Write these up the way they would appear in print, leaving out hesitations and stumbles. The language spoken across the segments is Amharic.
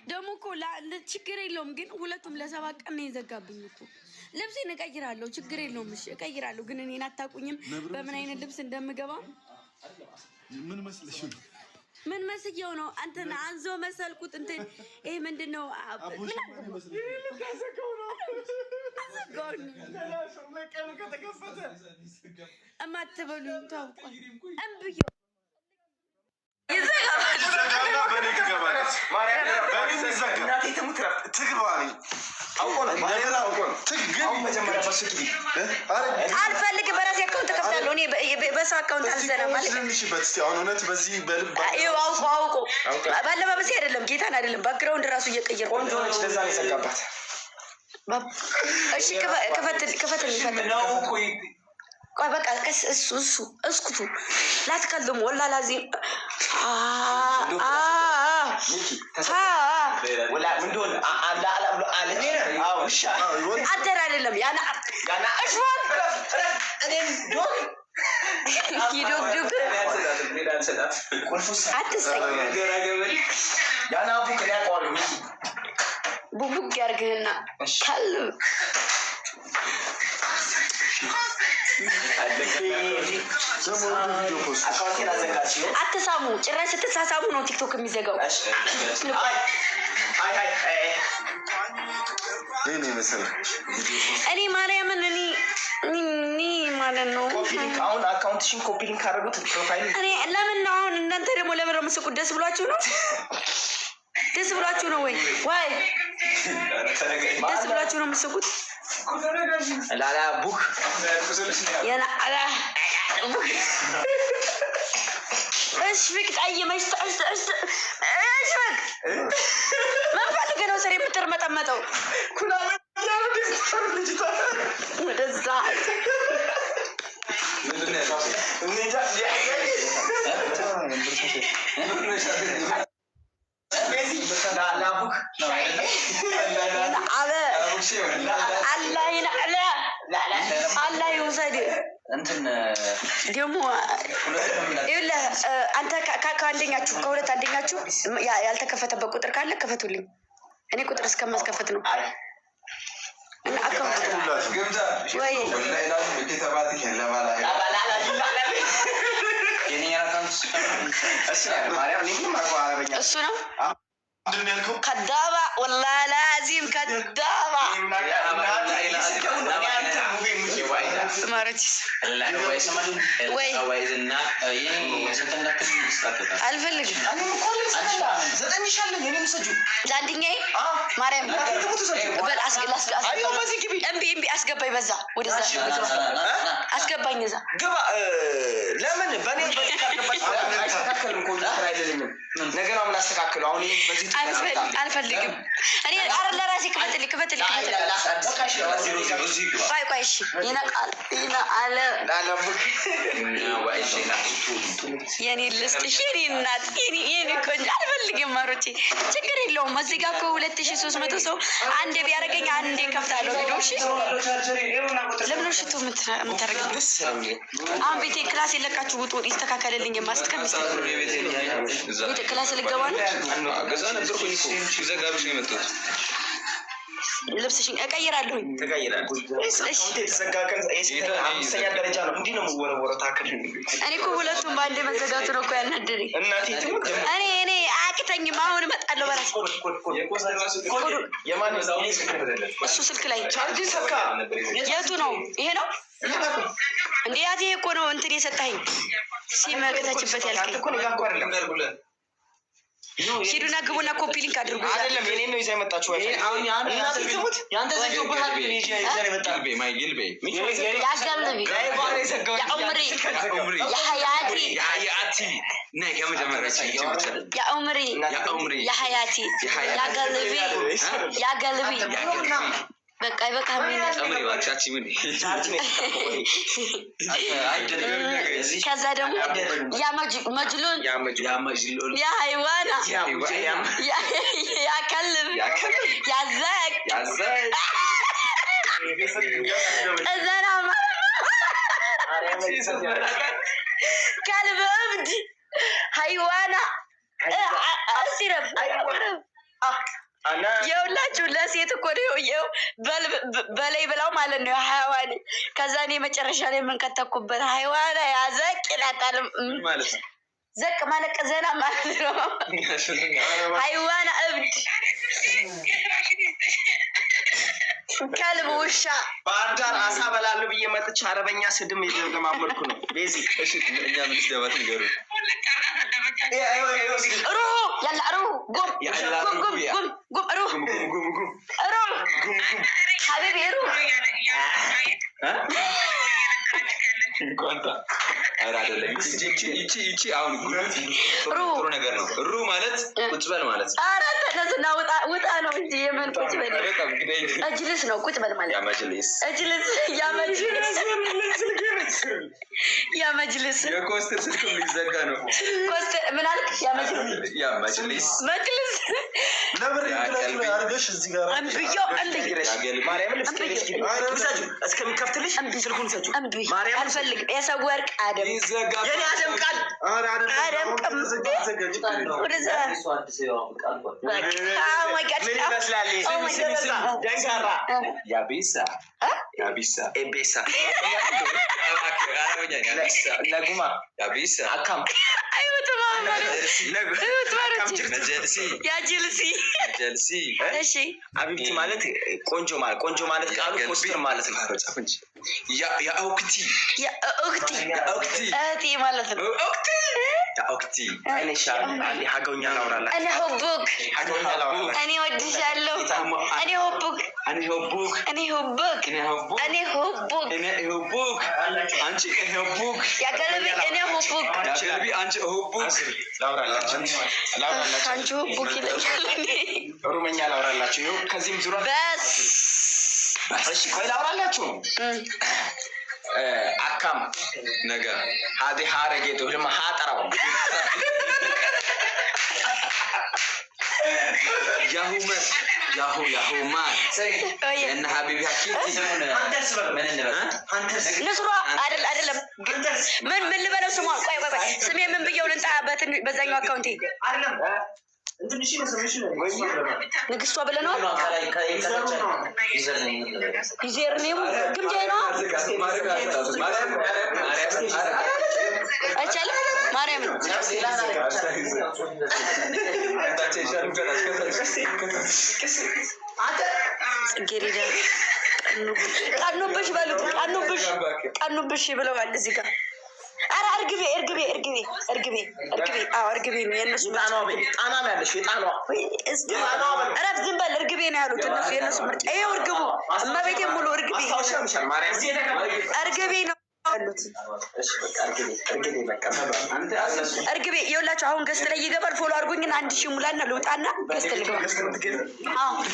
ደግሞ እኮ ችግር የለውም ግን ሁለቱም ለ7 ቀን ነው የዘጋብኝ እኮ። ልብሴን እቀይራለሁ ችግር የለውም እሺ እቀይራለሁ። ግን እኔን አታውቁኝም በምን አይነት ልብስ እንደምገባ። ምን መስለሽ ነው? ምን መስየው ነው? አንተና አንዞ መሰልኩት እንትን ይሄ ምንድነው? እማትበሉኝ ታውቋል። እምብዬ አልፈልግም። በራሴ አካውንት ከፍታለሁ እኔ በሰው አካውንት አልዘራም ማለት አውቆ ባለባበሴ አይደለም ጌታን አይደለም ባክግራውንድ ራሱ እየቀየርኩ ቆንጆ ነች። ለዛ ነው የዘጋባት። እሺ ክፈትልኝ ነው እኮ ቆይ በቃ እሱ እስኩቱ ላትከልም ወላ ላዚም ወላ ምን ዶን አላ ብሎ አለ አው እሺ አደር አይደለም ያና እሽዋን እኔን ዶግ ይዶግ ሜዳን ሰጣት ቁልፉስ አትሰኝ ገራገበል ያና ቡክ ያቋሉ ቡቡክ ያርግህና ካል አትሳሙ ጭራሽ ስትሳሳሙ ነው ቲክቶክ የሚዘጋው። እኔ ማርያምን እኔ ማለት ነው አሁን አካውንትሽን ኮፒ ሊንክ አደረጉት ፕሮፋይል እኔ ለምን ነው አሁን እናንተ ደግሞ ለምን ነው የምትስቁት? ደስ ብሏችሁ ነው? ደስ ብሏችሁ ነው ወይ ደስ ብሏችሁ ነው የምትስቁት? ላላ ቡክ ያላ አላ ቡክ እሺ ፍቅር አይመሽ እሺ ፍቅር ማንፈልገ ነው ሰሪ ብትርመጠመጠው ኩላ ያለው ዲስተር ልጅታ ወደዛ ምንድነው እንጃ ላቡክ ነው አይደል? አላህ ይውሰድ። እንትን ደግሞ ይኸውልህ አንተ ከአንደኛችሁ ከሁለት አንደኛችሁ ያልተከፈተበት ቁጥር ካለ ከፈቱልኝ። እኔ ቁጥር እስከማስከፈት ነው። እና አካውንት ወይ እሱ ነው ከዳባ ወላ ላዚም ከዳባ ማረችስ ወይ አልፈልግም። ለአንደኛዬ ማርያም በል እምቢ አስገባኝ። በዛ ወደዛ አስገባኝ። እዛ ግባ። ለምን በኔ ነገር ምን አስተካክሉ። አሁን በዚህ አልፈልግም። እኔ አረ ለራሴ ክፈትልኝ። ቆይ እሺ ይነቃል አለ የኔ ልስጥሽ የኔ እናት የኔ ቆንጆ አልፈልግም። ማሮቼ ችግር የለውም። እዚህ ጋር እኮ 2300 ሰው አንዴ ቢያደርገኝ አንዴ ከፍታለሁ። ቪዲዮ እሺ ለምን ሽቱ የምታደርገኝ? አሁን ቤቴ ክላስ የለቃችሁ ውጡ ይስተካከልልኝ። የማስቀምጥ ቤቴ ክላስ ልገባ ነው። ገዛ ነበርኩኝ እኮ ዘጋብሽ ነው የመጣሁት። ልብስሽን እቀይራለሁ። እሺ ተዘጋከን አምስተኛ ደረጃ ነው። እንዴ ነው ወረወረ ታከል። እኔ እኮ ሁለቱም ባንዴ መዘጋቱ ነው እኮ ያናደረኝ። እናቴ እኔ አቅተኝም። አሁን እመጣለሁ በራሴ። የማን እሱ ስልክ ላይ ቻርጅ ሰካ። የቱ ነው? ይሄ ነው እንዴ? ያቴ እኮ ነው እንትን የሰጣኝ ሲመገታችበት ያልከኝ እኮ ነው። ጋር አይደለም ሂዱና ግቡና ኮፒ ሊንክ አድርጉ። አይደለም የኔ ነው ይዛ የመጣችሁ ወይ አሁን ያንተ ዘግቶ ባህል ነው ይዛ የመጣ ግልቤ የሀያቲ ነይ ከመጀመሪያችን ያ ዑምሪ የሀያቲ ያ ገልቢ በቃ በቃ ምን ባክሻቺ ምን ከዛ ደግሞ መጅሉን ያ ሃይዋና ያ ከልብ ያዘቅ እዘና ከልብ እብድ ሃይዋና አሲረብ የሁላችሁ ለሴት እኮ ነው ይኸው በላይ ብላው ማለት ነው ሀይዋን። ከዛ እኔ መጨረሻ ላይ የምንከተኩበት ሀይዋን ያዘቅ ይላታል ማለት ነው። ዘቅ ማለት ዘና ማለት ነው። ሀይዋን እብድ ከልብ ውሻ ባህር ዳር አሳ በላሉ ብዬ መጥቼ አረበኛ ስድም እየተለማመድኩ ነው። ቤዚ እሺ እኛ ምን ስደባት ንገሩ ሩ ያላ ሩ ጉም ሩ ሀቢቢ ሩ ይቺ አሁን ጥሩ ነገር ነው። ሩ ማለት ቁጭ በል ማለት ነው። ኧረ ተነስና ውጣ ነው እንጂ የምን ቁጭ በል እጅልስ ነው። ቁጭ በል ማለት እጅልስ ያመጅልስ የኮስተር ስልክም ሊዘጋ ነው። ኮስተር ምን አልክ? ያመጅልስ መጅልስ ለምን አድርገሽ እዚህ ጋር አንብየው ማርያምን እስከሚከፍትልሽ ስልኩን ሰጪው። ማርያም አልፈልግም። የሰው ወርቅ አደም የኔ አደም ቃል አደም ቀም ወደዛ አቢብቲ ማለት ቆንጆ ማለት ቃሉ ኮስተር ማለት ነው። ያኦክቲ እህቴ ማለት ነው። እኔ ሀገውኛ ላውራላ እኔ ሆቡክ እኔ ወድሻለሁ እኔ ሆቡክ አንቺ ሆቡክ ያቀለቢ እኔ ሆቡክ ጀልቢ አንቺ ሆቡክ ላውራላችሁ አንቺ ሆቡክ ይለኛል። ኦሮምኛ ላውራላችሁ ይኸው ከዚህም ዙራ በስ እሺ ቆይ ላውራላችሁ አካም ነገ ሀዲ ሀረጌቶ ድማ ሀጠራው ያሁማን እና ሀቢቢ ሀኪቲ ንስሯ አይደለም ምን ልበለው ስሟ? ቆይ ስሜ ምን ብየው ልንጣ? በዛኛው አካውንቴ ንግስቷ ብለናል። ዩዘርኔሙ ግምጃይ ነው አይቻልም። ማርያም ጽጌረዳ ቀኑብሽ በሉት። ቀኑብሽ ብለዋል እዚህ ጋር። ኧረ እርግቤ ነው የእነሱ ጣና ነው ያለሽ። የጣና እረፍ ዝም በል። እርግቤ ነው ያሉት እነሱ የእነሱ ምርጫ። ይኸው እርግቡ እመቤቴ ሙሉ እርግቤ ነው ያሉት። እርግቤ ይኸውላችሁ አሁን ገስት ላይ ይገባል። ፎሎ አድርጉኝና 1000 ሙላና ልውጣና ገስት ልግባ።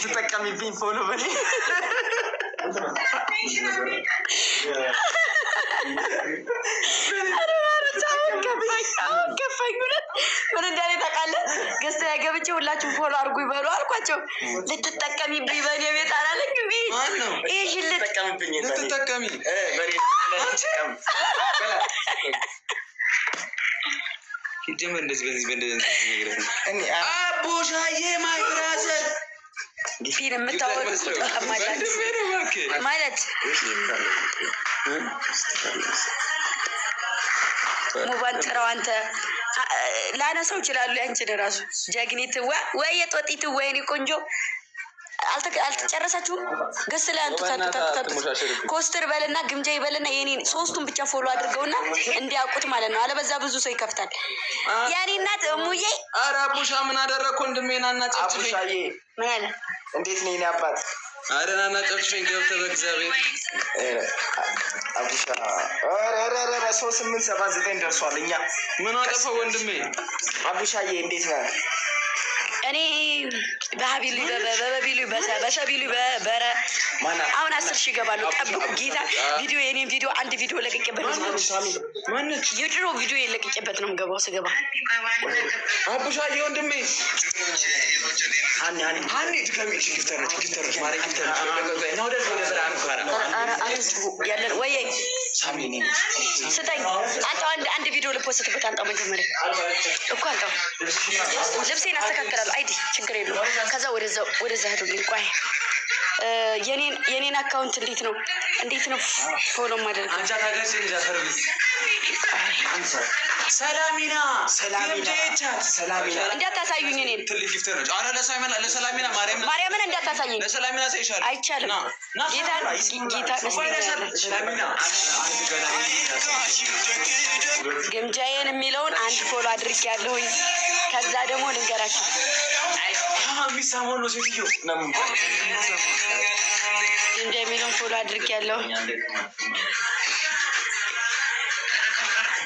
ትጠቀሚብኝ ፎሎ በል ከፋኝ ምን እንዳለ ታውቃለህ? ገስት ላይ ገብቼ ሁላችሁም ፎሎ አድርጉ ይበሉ አልኳቸው። ልትጠቀሚብኝ በእኔ ቤት አላለኝም። ይሄ ሽልት ልትጠቀሚ ሂጅም እንደዚህ አቦሻዬ ማይራዘር ፊልም የምታወሩት ማለት ሙባን ጥራው አንተ ላነሳው ይችላሉ። አንቺን ራሱ ጀግኒት ወይ የጦጢት ወይ እኔ ቆንጆ አልተጨረሳችሁም? ገስ ላይ አንተ ኮስተር በልና ግምጃ ይበልና የኔን ሶስቱን ብቻ ፎሎ አድርገውና እንዲያውቁት ማለት ነው። አለበዛ ብዙ ሰው ይከፍታል። ያኔ እናት እሙዬ ኧረ አቡሻ ምን አደረኩ? ወንድሜና እና ጨፍጭፈኝ ምን አለ? እንዴት ነው የኔ አባት? አረናና ጨፍጭፈኝ ገብተህ በእግዚአብሔር አቡሻ ኧረ 3879 ደርሷል። እኛ ምን አጠፋው ወንድሜ? አቡሻዬ እንዴት ነህ? እኔ በሀቢሉ በበቢሉ በሰቢሉ በበረ አሁን 10,000 ይገባሉ። ጠብቁ ጌታ ቪዲዮ የኔን ቪዲዮ አንድ ቪዲዮ ለቅቄበት ነው ማነች የድሮ ቪዲዮ ለቅቄበት ነው የምገባው። ስገባ አቡሻዬ ወንድሜ ሃኒ ትከሚች ግፍተረች ማሪ ግፍተረች ነው ወደ ብራን ካራ ያለን ወይ ስጠኝ አንተ አንድ ቪዲዮ ልፖስትበት አንጣው መጀመሪያ እኮ አንጣው ልብሴን አስተካክላለሁ። አይዲ ችግር የለውም። ከዛ ወደዛ ሄዱልኝ። ቆይ የኔን አካውንት እንዴት ነው ፎሎ ማድረግ? ሰላሚና እንዳታሳዩኝ። እኔን ማርያምን እንዳታሳዩኝ። አይቻልም። ጌታ ግምጃዬን የሚለውን አንድ ፎሎ አድርጌ ያለሁኝ። ከዛ ደግሞ ልንገራችሁ ግምጃ የሚለውን ፎሎ አድርጌ ያለሁ።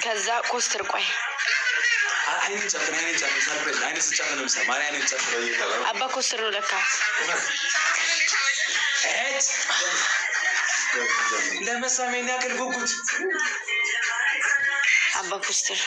ከዛ ኮስትር ቆይ አባ ኮስትር ነው ለካ ለመሳሜና ክል ጉጉት አባ ኮስትር